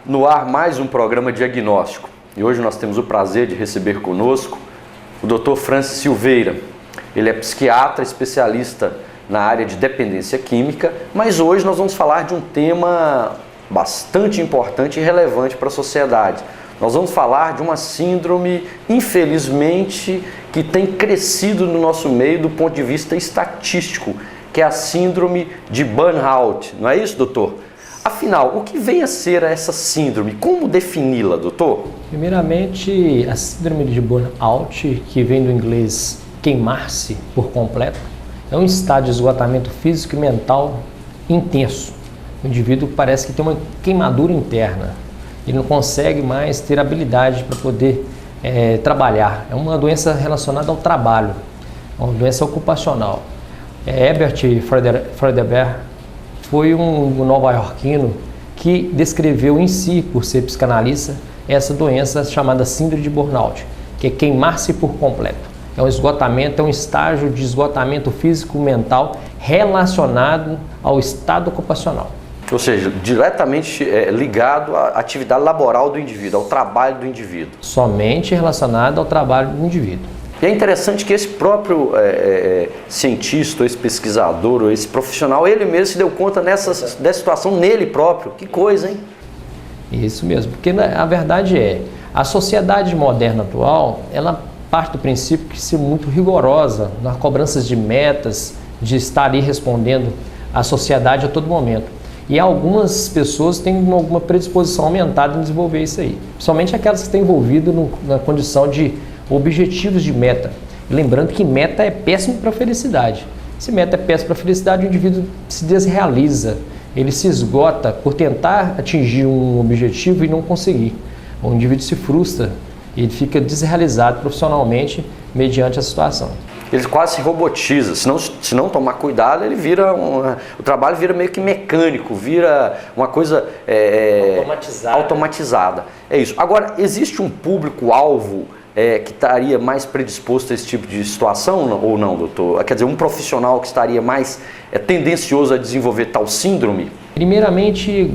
No ar mais um programa diagnóstico e hoje nós temos o prazer de receber conosco o Dr. Francis Silveira. Ele é psiquiatra, especialista na área de dependência química, mas hoje nós vamos falar de um tema bastante importante e relevante para a sociedade. Nós vamos falar de uma síndrome, infelizmente, que tem crescido no nosso meio do ponto de vista estatístico, que é a síndrome de burnout. Não é isso, doutor? Afinal, o que vem a ser essa síndrome? Como defini-la, doutor? Primeiramente, a síndrome de burnout, que vem do inglês queimar-se por completo, é um estado de esgotamento físico e mental intenso. O indivíduo parece que tem uma queimadura interna. Ele não consegue mais ter habilidade para poder trabalhar. É uma doença relacionada ao trabalho, é uma doença ocupacional. Herbert Freudenberg foi um nova-iorquino que descreveu em si, por ser psicanalista, essa doença chamada síndrome de burnout, que é queimar-se por completo. É um esgotamento, é um estágio de esgotamento físico-mental relacionado ao estado ocupacional. Ou seja, diretamente ligado à atividade laboral do indivíduo, ao trabalho do indivíduo. Somente relacionado ao trabalho do indivíduo. E é interessante que esse próprio cientista, ou esse pesquisador, ou esse profissional, ele mesmo se deu conta dessa situação nele próprio. Que coisa, hein? Isso mesmo, porque a verdade é, a sociedade moderna atual, ela parte do princípio que ser muito rigorosa nas cobranças de metas, de estar ali respondendo à sociedade a todo momento. E algumas pessoas têm alguma predisposição aumentada em desenvolver isso aí. Principalmente aquelas que estão envolvidas na condição de objetivos de meta. Lembrando que meta é péssimo para a felicidade. Se meta é péssimo para a felicidade, o indivíduo se desrealiza. Ele se esgota por tentar atingir um objetivo e não conseguir. O indivíduo se frustra e ele fica desrealizado profissionalmente mediante a situação. Ele quase se robotiza, se não tomar cuidado, ele vira o trabalho vira meio que mecânico, vira uma coisa automatizada. É isso. Agora, existe um público-alvo que estaria mais predisposto a esse tipo de situação ou não, doutor? Quer dizer, um profissional que estaria mais tendencioso a desenvolver tal síndrome? Primeiramente,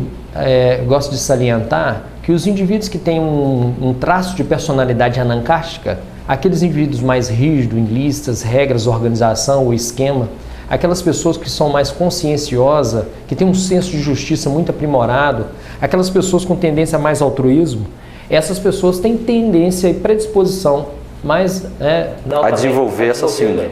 gosto de salientar que os indivíduos que têm um traço de personalidade anancástica, aqueles indivíduos mais rígidos em listas, regras, organização ou esquema, aquelas pessoas que são mais conscienciosas, que têm um senso de justiça muito aprimorado, aquelas pessoas com tendência a mais altruísmo, essas pessoas têm tendência e predisposição mais a desenvolver essa síndrome.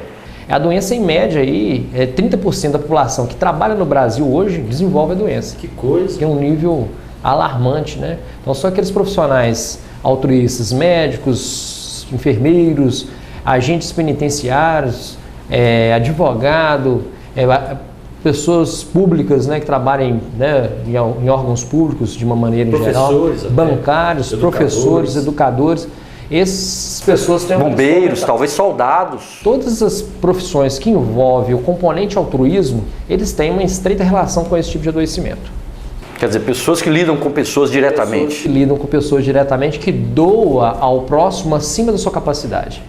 A doença, em média, aí, 30% da população que trabalha no Brasil hoje desenvolve a doença. Que coisa! Que é um nível alarmante, né? Então, são aqueles profissionais altruístas, médicos, enfermeiros, agentes penitenciários, advogado, pessoas públicas, né, que trabalham, né, em órgãos públicos de uma maneira em geral, bancários, professores, educadores. Essas pessoas têm bombeiros, talvez soldados. Todas as profissões que envolvem o componente altruísmo, eles têm uma estreita relação com esse tipo de adoecimento. Quer dizer, pessoas que lidam com pessoas diretamente. Pessoas que lidam com pessoas diretamente, que doa ao próximo acima da sua capacidade.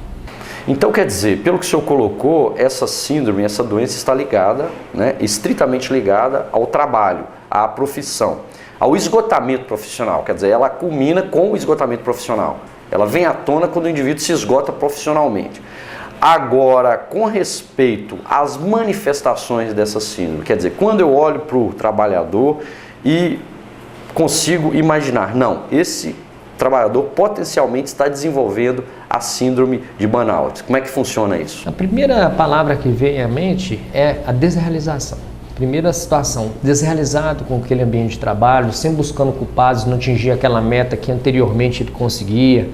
Então, quer dizer, pelo que o senhor colocou, essa síndrome, essa doença está ligada, né, estritamente ligada ao trabalho, à profissão, ao esgotamento profissional. Quer dizer, ela culmina com o esgotamento profissional. Ela vem à tona quando o indivíduo se esgota profissionalmente. Agora, com respeito às manifestações dessa síndrome, quer dizer, quando eu olho para o trabalhador e consigo imaginar, não, esse trabalhador potencialmente está desenvolvendo a síndrome de burnout. Como é que funciona isso? A primeira palavra que vem à mente é a desrealização. Primeira situação, desrealizado com aquele ambiente de trabalho, sempre buscando culpados, não atingir aquela meta que anteriormente ele conseguia,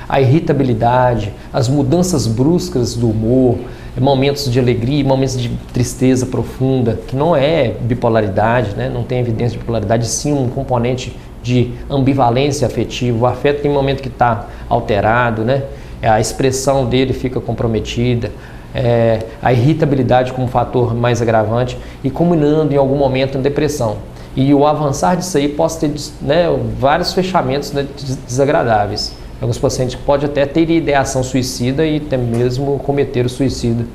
a irritabilidade, as mudanças bruscas do humor, momentos de alegria, momentos de tristeza profunda, que não é bipolaridade, né? Não tem evidência de bipolaridade, sim um componente de ambivalência afetiva. O afeto tem momento que está alterado, né? A expressão dele fica comprometida, a irritabilidade como fator mais agravante e culminando em algum momento em depressão. E o avançar disso aí pode ter, né, vários fechamentos, né, desagradáveis. Alguns pacientes podem até ter ideação suicida e até mesmo cometer o suicídio,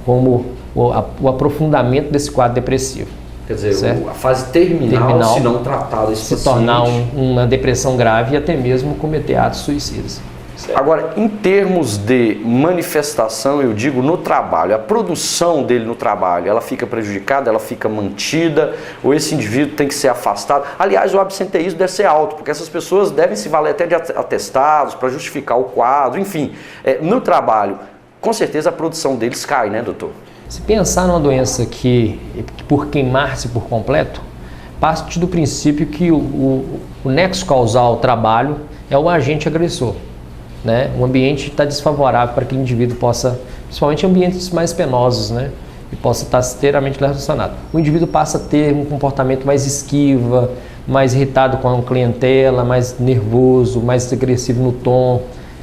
como o aprofundamento desse quadro depressivo. Quer dizer, a fase terminal, se não tratada, esse se tornar uma depressão grave e até mesmo cometer atos suicidas. Certo. Agora, em termos de manifestação, eu digo no trabalho, a produção dele no trabalho, ela fica prejudicada, ela fica mantida, ou esse indivíduo tem que ser afastado? Aliás, o absenteísmo deve ser alto, porque essas pessoas devem se valer até de atestados para justificar o quadro, enfim. No trabalho, com certeza a produção deles cai, né, doutor? Se pensar numa doença que por queimar-se por completo, parte do princípio que o nexo causal trabalho é o agente agressor. Né? O ambiente está desfavorável para que o indivíduo possa, principalmente em ambientes mais penosos, né? E possa estar inteiramente relacionado. O indivíduo passa a ter um comportamento mais esquiva, mais irritado com a clientela, mais nervoso, mais agressivo no tom,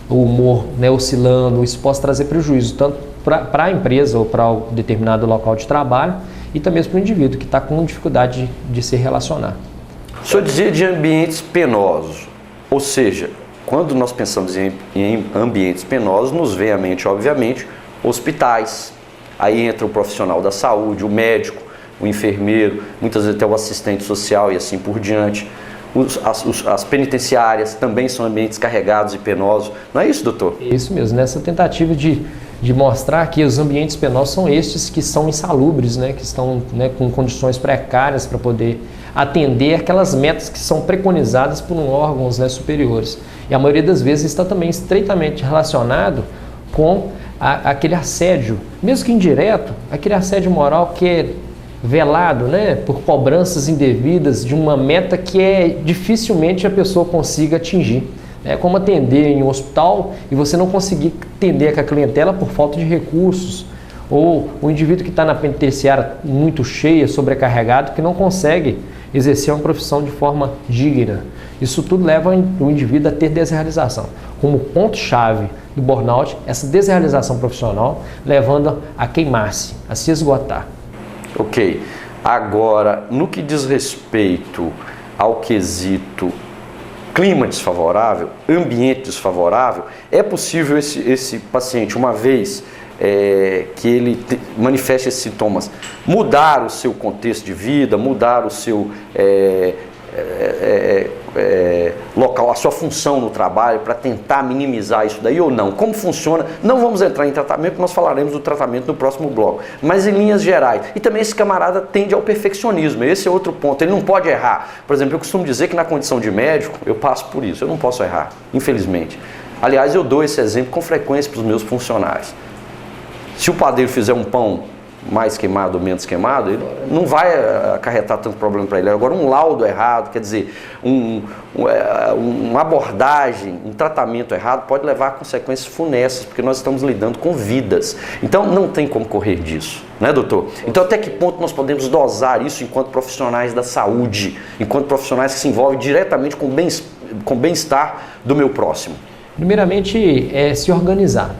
o humor, né, oscilando. Isso pode trazer prejuízo tanto para a empresa ou para o determinado local de trabalho e também para o indivíduo que está com dificuldade de se relacionar. O senhor dizia de ambientes penosos, ou seja, quando nós pensamos em ambientes penosos, nos vem à mente, obviamente, hospitais. Aí entra o profissional da saúde, o médico, o enfermeiro, muitas vezes até o assistente social e assim por diante. As penitenciárias também são ambientes carregados e penosos. Não é isso, doutor? É isso mesmo. Nessa tentativa de mostrar que os ambientes penosos são estes que são insalubres, né? Que estão, né, com condições precárias para poder atender aquelas metas que são preconizadas por órgãos, né, superiores. E a maioria das vezes está também estreitamente relacionado com aquele assédio, mesmo que indireto, aquele assédio moral que é velado, né, por cobranças indevidas de uma meta que dificilmente a pessoa consiga atingir. É como atender em um hospital e você não conseguir atender com a clientela por falta de recursos, ou o indivíduo que está na penitenciária muito cheia, sobrecarregado, que não consegue exercer uma profissão de forma digna. Isso tudo leva o indivíduo a ter desrealização. Como ponto-chave do burnout, essa desrealização profissional levando a queimar-se, a se esgotar. Ok. Agora, no que diz respeito ao quesito clima desfavorável, ambiente desfavorável, é possível esse paciente, uma vez que ele manifeste esses sintomas, mudar o seu contexto de vida, mudar o seu local, a sua função no trabalho para tentar minimizar isso daí ou não? Como funciona? Não vamos entrar em tratamento, nós falaremos do tratamento no próximo bloco, mas em linhas gerais. E também esse camarada tende ao perfeccionismo, esse é outro ponto, ele não pode errar. Por exemplo, eu costumo dizer que na condição de médico, eu passo por isso, eu não posso errar, infelizmente. Aliás, eu dou esse exemplo com frequência para os meus funcionários. Se o padeiro fizer um pão mais queimado ou menos queimado, ele não vai acarretar tanto problema para ele. Agora, um laudo errado, quer dizer, uma abordagem, um tratamento errado pode levar a consequências funestas, porque nós estamos lidando com vidas. Então, não tem como correr disso, né, doutor? Então, até que ponto nós podemos dosar isso enquanto profissionais da saúde, enquanto profissionais que se envolvem diretamente com o bem-estar do meu próximo? Primeiramente, é se organizar.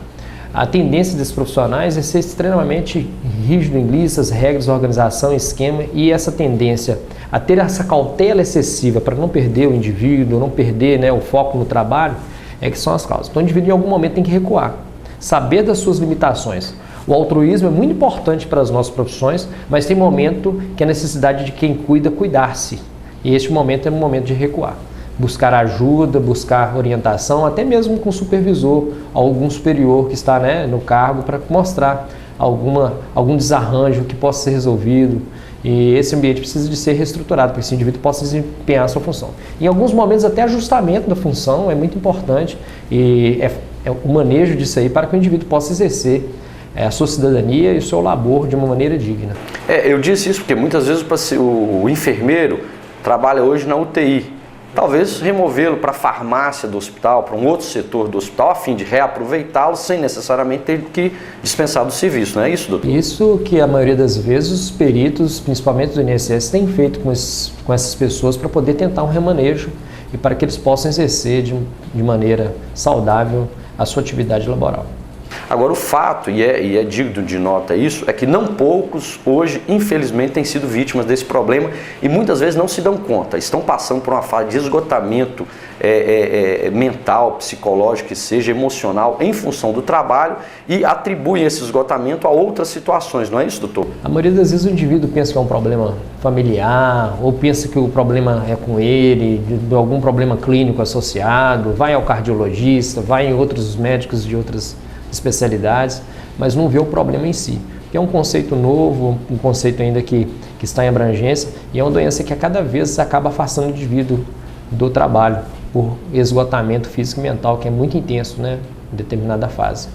A tendência desses profissionais é ser extremamente rígido em listas, regras, organização, esquema, e essa tendência a ter essa cautela excessiva para não perder o indivíduo, não perder, né, o foco no trabalho, que são as causas. Então o indivíduo em algum momento tem que recuar, saber das suas limitações. O altruísmo é muito importante para as nossas profissões, mas tem momento que a necessidade de quem cuida, cuidar-se. E este momento é um momento de recuar. Buscar ajuda, buscar orientação, até mesmo com o supervisor, algum superior que está, né, no cargo, para mostrar algum desarranjo que possa ser resolvido. E esse ambiente precisa de ser reestruturado para que esse indivíduo possa desempenhar a sua função. Em alguns momentos, até ajustamento da função é muito importante e é o manejo disso aí para que o indivíduo possa exercer a sua cidadania e o seu labor de uma maneira digna. Eu disse isso porque muitas vezes o enfermeiro trabalha hoje na UTI. Talvez removê-lo para a farmácia do hospital, para um outro setor do hospital, a fim de reaproveitá-lo sem necessariamente ter que dispensar do serviço, não é isso, doutor? Isso que a maioria das vezes os peritos, principalmente do INSS, têm feito com essas pessoas para poder tentar um remanejo e para que eles possam exercer de maneira saudável a sua atividade laboral. Agora, o fato, e é digno de nota isso, é que não poucos hoje, infelizmente, têm sido vítimas desse problema e muitas vezes não se dão conta, estão passando por uma fase de esgotamento mental, psicológico, que seja emocional, em função do trabalho e atribuem esse esgotamento a outras situações, não é isso, doutor? A maioria das vezes o indivíduo pensa que é um problema familiar ou pensa que o problema é com ele, de algum problema clínico associado, vai ao cardiologista, vai em outros médicos de outras especialidades, mas não vê o problema em si. Que é um conceito novo, um conceito ainda que está em abrangência e é uma doença que a cada vez acaba afastando o indivíduo do trabalho por esgotamento físico e mental, que é muito intenso, né, em determinada fase.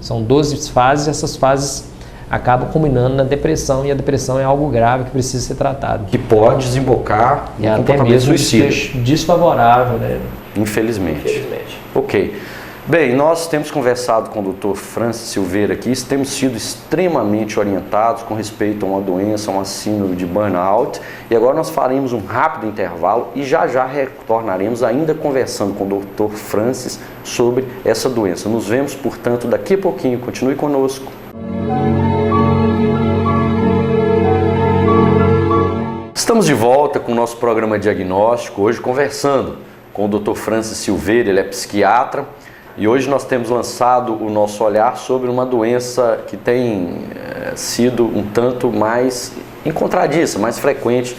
São 12 fases, essas fases acabam culminando na depressão e a depressão é algo grave que precisa ser tratado. Que pode desembocar em comportamento suicida. Desfavorável, né? Infelizmente. Ok. Bem, nós temos conversado com o Dr. Francis Silveira aqui, temos sido extremamente orientados com respeito a uma doença, uma síndrome de burnout, e agora nós faremos um rápido intervalo e já retornaremos ainda conversando com o Dr. Francis sobre essa doença. Nos vemos, portanto, daqui a pouquinho. Continue conosco. Estamos de volta com o nosso programa diagnóstico, hoje conversando com o Dr. Francis Silveira, ele é psiquiatra. E hoje nós temos lançado o nosso olhar sobre uma doença que tem sido um tanto mais encontradiça, mais frequente,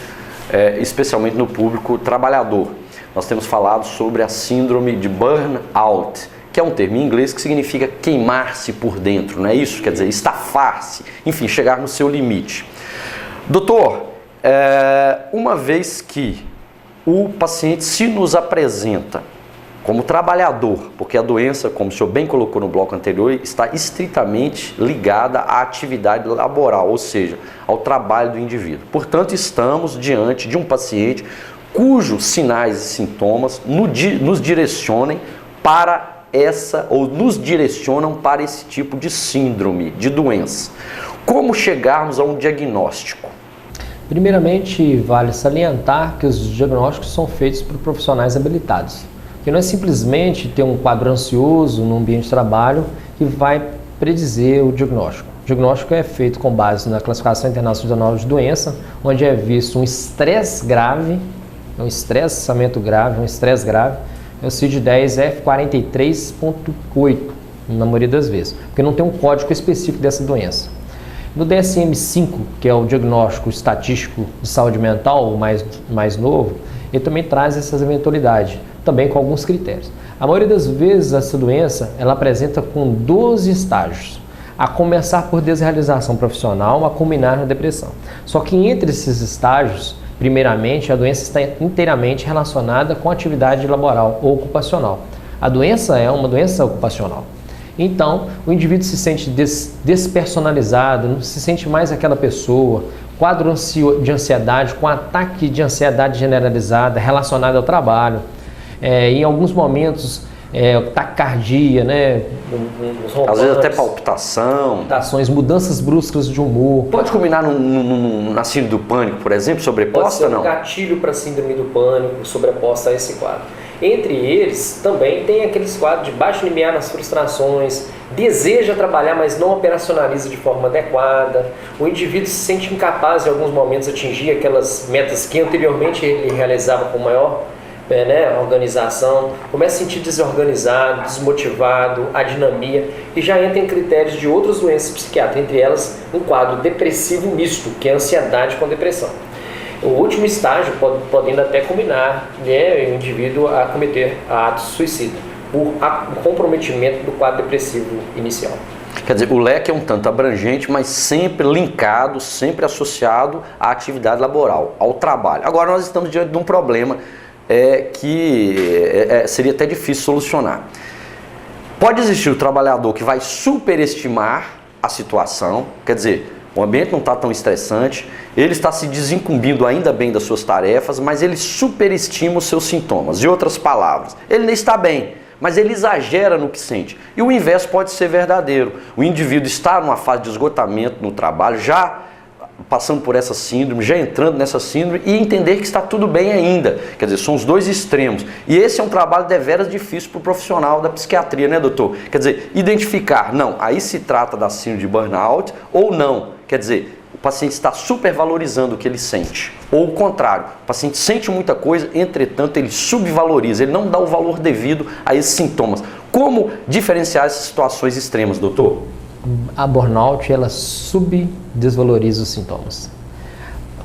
especialmente no público trabalhador. Nós temos falado sobre a síndrome de burnout, que é um termo em inglês que significa queimar-se por dentro, não é isso? Quer dizer, estafar-se, enfim, chegar no seu limite. Doutor, uma vez que o paciente se nos apresenta como trabalhador, porque a doença, como o senhor bem colocou no bloco anterior, está estritamente ligada à atividade laboral, ou seja, ao trabalho do indivíduo. Portanto, estamos diante de um paciente cujos sinais e sintomas nos direcionam para esse tipo de síndrome, de doença. Como chegarmos a um diagnóstico? Primeiramente, vale salientar que os diagnósticos são feitos por profissionais habilitados. Que não é simplesmente ter um quadro ansioso no ambiente de trabalho que vai predizer o diagnóstico. O diagnóstico é feito com base na classificação internacional de doença, onde é visto um estresse grave, um estressamento grave, um estresse grave, é o CID-10 F43.8, na maioria das vezes, porque não tem um código específico dessa doença. No DSM-5, que é o diagnóstico estatístico de saúde mental, o mais novo, ele também traz essas eventualidades, também com alguns critérios. A maioria das vezes essa doença ela apresenta com 12 estágios, a começar por desrealização profissional, a culminar na depressão. Só que entre esses estágios, primeiramente, a doença está inteiramente relacionada com a atividade laboral ou ocupacional. A doença é uma doença ocupacional. Então, o indivíduo se sente despersonalizado, não se sente mais aquela pessoa, quadro de ansiedade, com ataque de ansiedade generalizada relacionada ao trabalho. Em alguns momentos, taquicardia, né? Às vezes até palpitações, mudanças bruscas de humor. Pode culminar na síndrome do pânico, por exemplo, sobreposta ou não? Pode ser um gatilho para a síndrome do pânico, sobreposta a esse quadro. Entre eles, também tem aqueles quadros de baixo limiar nas frustrações, deseja trabalhar, mas não operacionaliza de forma adequada. O indivíduo se sente incapaz, em alguns momentos, de atingir aquelas metas que anteriormente ele realizava com maior organização, começa a se sentir desorganizado, desmotivado, adinamia, e já entra em critérios de outras doenças psiquiátricas, entre elas um quadro depressivo misto, que é ansiedade com depressão. O último estágio podendo até culminar o indivíduo a cometer atos suicidas por comprometimento do quadro depressivo inicial. Quer dizer, o leque é um tanto abrangente, mas sempre linkado, sempre associado à atividade laboral, ao trabalho. Agora nós estamos diante de um problema que seria até difícil solucionar. Pode existir o trabalhador que vai superestimar a situação, quer dizer, o ambiente não está tão estressante, ele está se desincumbindo ainda bem das suas tarefas, mas ele superestima os seus sintomas. De outras palavras, ele nem está bem, mas ele exagera no que sente. E o inverso pode ser verdadeiro. O indivíduo está numa fase de esgotamento no trabalho, já passando por essa síndrome, já entrando nessa síndrome e entender que está tudo bem ainda. Quer dizer, são os dois extremos. E esse é um trabalho deveras difícil para o profissional da psiquiatria, né, doutor? Quer dizer, identificar, não, aí se trata da síndrome de burnout ou não. Quer dizer, o paciente está supervalorizando o que ele sente. Ou o contrário, o paciente sente muita coisa, entretanto ele subvaloriza, ele não dá o valor devido a esses sintomas. Como diferenciar essas situações extremas, doutor? A burnout, ela subdesvaloriza os sintomas.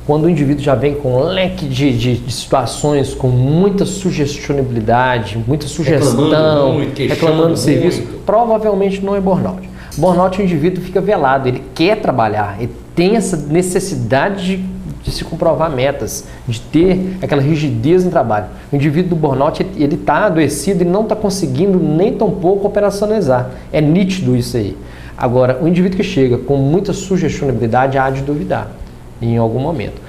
Quando o indivíduo já vem com um leque de situações, com muita sugestibilidade, muita sugestão, reclamando do serviço, provavelmente não é burnout. Burnout, o indivíduo fica velado, ele quer trabalhar, ele tem essa necessidade de se comprovar metas, de ter aquela rigidez no trabalho. O indivíduo do burnout, ele está adoecido e não está conseguindo nem tão pouco operacionalizar. É nítido isso aí. Agora, o indivíduo que chega com muita sugestibilidade há de duvidar em algum momento.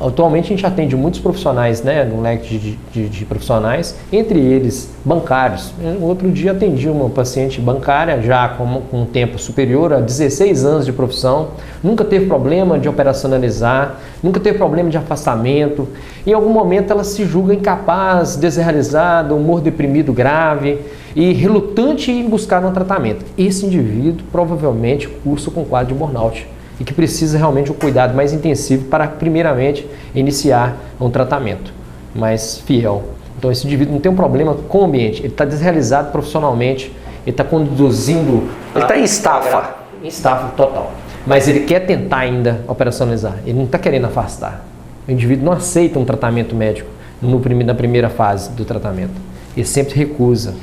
Atualmente a gente atende muitos profissionais, né, no leque de profissionais, entre eles bancários. Outro dia atendi uma paciente bancária já com um tempo superior a 16 anos de profissão, nunca teve problema de operacionalizar, nunca teve problema de afastamento. Em algum momento ela se julga incapaz, desrealizada, humor deprimido grave e relutante em buscar um tratamento. Esse indivíduo provavelmente cursa com quadro de burnout e que precisa realmente um cuidado mais intensivo para, primeiramente, iniciar um tratamento mais fiel. Então, esse indivíduo não tem um problema com o ambiente, ele está desrealizado profissionalmente, ele está conduzindo... Ele está em estafa. Em estafa total. Mas ele quer tentar ainda operacionalizar, ele não está querendo afastar. O indivíduo não aceita um tratamento médico na primeira fase do tratamento. Ele sempre recusa.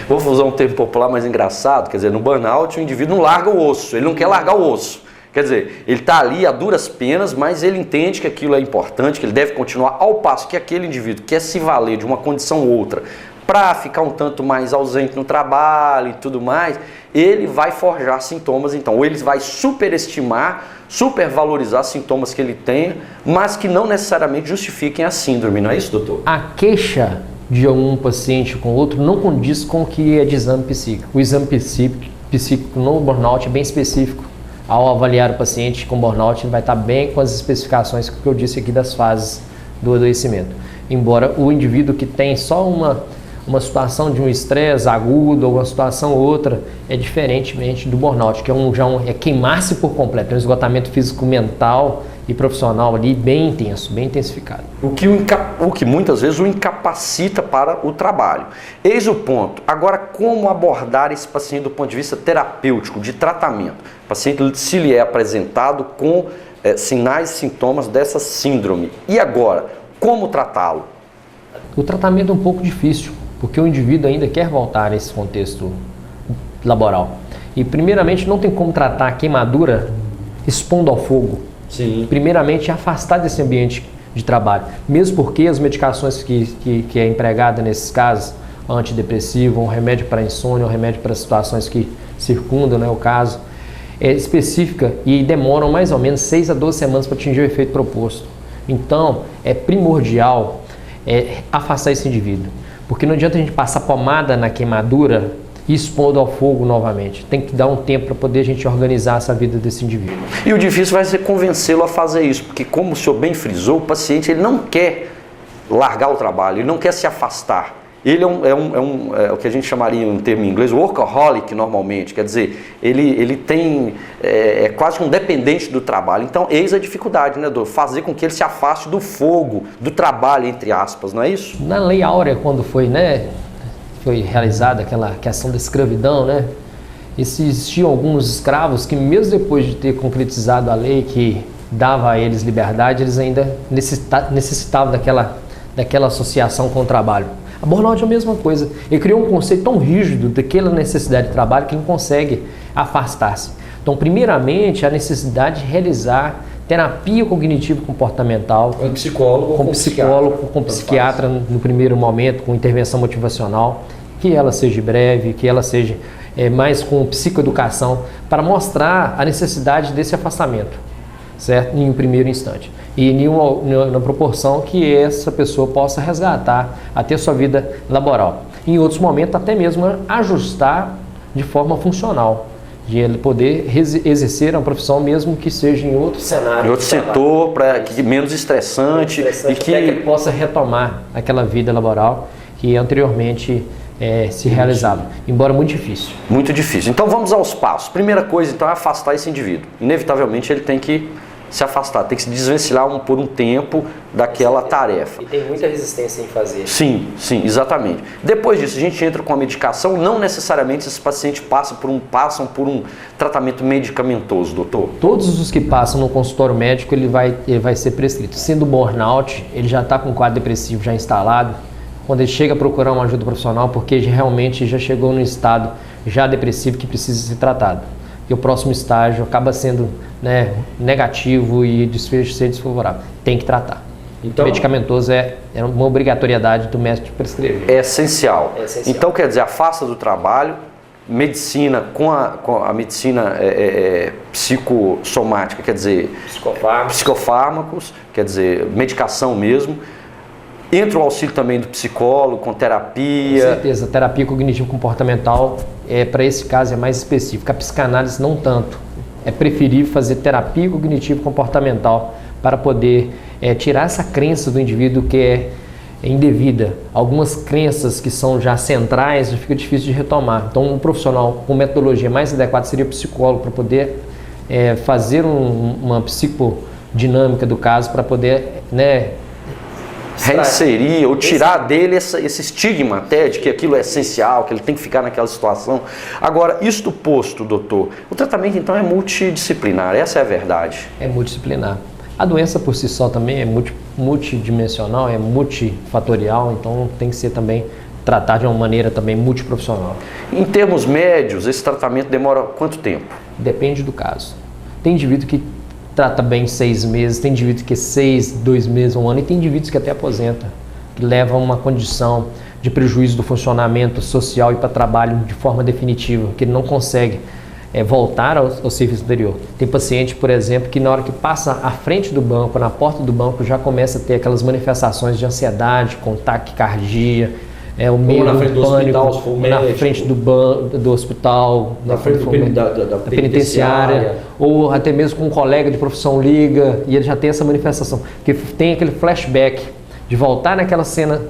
Vou usar um termo popular mais engraçado, quer dizer, no burnout o indivíduo não larga o osso, ele não quer largar o osso. Quer dizer, ele está ali a duras penas, mas ele entende que aquilo é importante, que ele deve continuar, ao passo que aquele indivíduo quer se valer de uma condição ou outra para ficar um tanto mais ausente no trabalho e tudo mais, ele vai forjar sintomas, então, ou ele vai superestimar, supervalorizar sintomas que ele tem, mas que não necessariamente justifiquem a síndrome, não é isso, doutor? A queixa de um paciente com outro não condiz com o que é de exame psíquico. O exame psíquico no burnout é bem específico. Ao avaliar o paciente com burnout, ele vai estar bem com as especificações que eu disse aqui das fases do adoecimento. Embora o indivíduo que tem só uma situação de um estresse agudo ou uma situação ou outra, é diferentemente do burnout, que é queimar-se por completo, é um esgotamento físico, mental e profissional ali bem intenso, bem intensificado. O que muitas vezes o incapacita para o trabalho. Eis o ponto. Agora, como abordar esse paciente do ponto de vista terapêutico, de tratamento? O paciente, se lhe é apresentado com sinais e sintomas dessa síndrome. E agora, como tratá-lo? O tratamento é um pouco difícil, porque o indivíduo ainda quer voltar a esse contexto laboral. E, primeiramente, não tem como tratar a queimadura expondo ao fogo. Sim. Primeiramente, afastar desse ambiente de trabalho. Mesmo porque as medicações que é empregada nesses casos, antidepressivo, um remédio para insônia, um remédio para situações que circundam, né, o caso, é específica e demoram mais ou menos 6 a 12 semanas para atingir o efeito proposto. Então, é primordial afastar esse indivíduo. Porque não adianta a gente passar pomada na queimadura e expondo ao fogo novamente. Tem que dar um tempo para poder a gente organizar essa vida desse indivíduo. E o difícil vai ser convencê-lo a fazer isso, porque como o senhor bem frisou, o paciente ele não quer largar o trabalho, ele não quer se afastar. Ele é o que a gente chamaria em termo em inglês, workaholic normalmente, quer dizer, ele tem, quase que um dependente do trabalho. Então, eis a dificuldade, né, do fazer com que ele se afaste do fogo, do trabalho, entre aspas, não é isso? Na Lei Áurea, quando foi realizada aquela questão da escravidão, né, existiam alguns escravos que mesmo depois de ter concretizado a lei que dava a eles liberdade, eles ainda necessitavam daquela associação com o trabalho. A burnout é a mesma coisa. Ele criou um conceito tão rígido daquela necessidade de trabalho que não consegue afastar-se. Então, primeiramente, a necessidade de realizar terapia cognitivo-comportamental com psicólogo, com psiquiatra no primeiro momento, com intervenção motivacional, que ela seja breve, que ela seja mais com psicoeducação, para mostrar a necessidade desse afastamento, certo? Em um primeiro instante. E na proporção que essa pessoa possa resgatar até a sua vida laboral. Em outros momentos, até mesmo ajustar de forma funcional, de ele poder exercer uma profissão mesmo que seja em outro cenário. Em outro setor, para que menos estressante e que ele possa retomar aquela vida laboral que anteriormente se realizava, embora muito difícil. Muito difícil. Então vamos aos passos. Primeira coisa, então, é afastar esse indivíduo. Inevitavelmente ele tem que se afastar, tem que se desvencilhar por um tempo daquela tarefa. E tem muita resistência em fazer. Sim, exatamente. Depois disso, a gente entra com a medicação, não necessariamente esses pacientes passam por um tratamento medicamentoso, doutor. Todos os que passam no consultório médico, ele vai ser prescrito. Sendo burnout, ele já está com um quadro depressivo já instalado, quando ele chega a procurar uma ajuda profissional, porque realmente já chegou num estado já depressivo que precisa ser tratado. E o próximo estágio acaba sendo negativo e desfecho ser desfavorável. Tem que tratar. Então, medicamentoso é uma obrigatoriedade do médico de prescrever. É essencial. Então, quer dizer, afasta do trabalho, medicina com a medicina psicossomática, quer dizer, psicofármacos, quer dizer, medicação mesmo. Entra o auxílio também do psicólogo, com terapia. Com certeza, terapia cognitivo-comportamental, para esse caso, é mais específica. A psicanálise não tanto. É preferível fazer terapia cognitivo-comportamental para poder tirar essa crença do indivíduo que é indevida. Algumas crenças que são já centrais, fica difícil de retomar. Então, um profissional com metodologia mais adequada seria o psicólogo, para poder fazer uma psicodinâmica do caso, para poder reinserir ou tirar dele esse estigma até de que aquilo é essencial, que ele tem que ficar naquela situação. Agora, isto posto, doutor, o tratamento então é multidisciplinar, essa é a verdade. É multidisciplinar. A doença por si só também é multidimensional, é multifatorial, então tem que ser também tratado de uma maneira também multiprofissional. Em termos médios, esse tratamento demora quanto tempo? Depende do caso. Tem indivíduo que trata bem 6 meses, tem indivíduo que 6, 2 meses, 1 ano, e tem indivíduos que até aposenta, que levam a uma condição de prejuízo do funcionamento social e para trabalho de forma definitiva, que ele não consegue voltar ao serviço anterior. Tem paciente, por exemplo, que na hora que passa à frente do banco, na porta do banco, já começa a ter aquelas manifestações de ansiedade, com taquicardia, o medo, o pânico, na frente do hospital, na frente da penitenciária, ou até mesmo com um colega de profissão liga e ele já tem essa manifestação, que tem aquele flashback de voltar naquela cena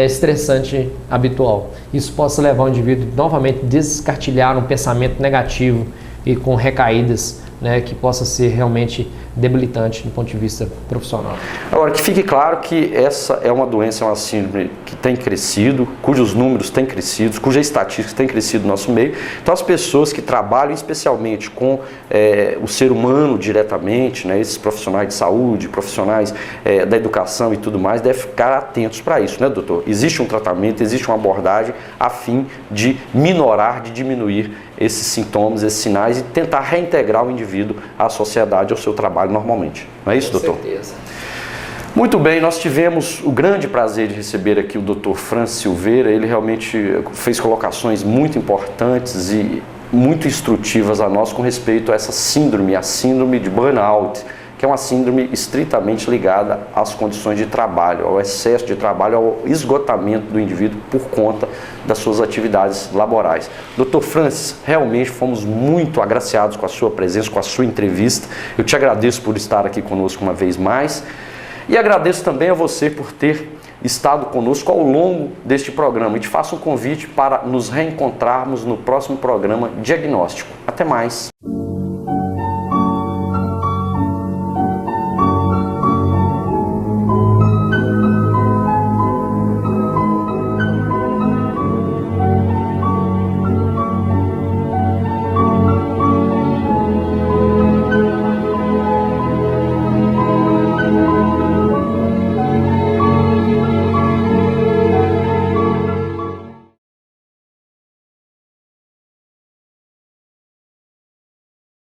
estressante habitual. Isso possa levar o indivíduo novamente a descartilhar um pensamento negativo e com recaídas, que possa ser realmente debilitante do ponto de vista profissional. Agora, que fique claro que essa é uma doença, é uma síndrome que tem crescido, cujos números têm crescido, cuja estatística tem crescido no nosso meio. Então, as pessoas que trabalham especialmente com o ser humano diretamente, esses profissionais de saúde, profissionais da educação e tudo mais, devem ficar atentos para isso, doutor? Existe um tratamento, existe uma abordagem a fim de minorar, de diminuir esses sintomas, esses sinais e tentar reintegrar o indivíduo à sociedade, ao seu trabalho normalmente. Não é isso, doutor? Com certeza. Muito bem, nós tivemos o grande prazer de receber aqui o Dr. Francis Silveira. Ele realmente fez colocações muito importantes e muito instrutivas a nós com respeito a essa síndrome, a síndrome de burnout, que é uma síndrome estritamente ligada às condições de trabalho, ao excesso de trabalho, ao esgotamento do indivíduo por conta das suas atividades laborais. Dr. Francis, realmente fomos muito agraciados com a sua presença, com a sua entrevista. Eu te agradeço por estar aqui conosco uma vez mais e agradeço também a você por ter estado conosco ao longo deste programa e te faço um convite para nos reencontrarmos no próximo programa Diagnóstico. Até mais!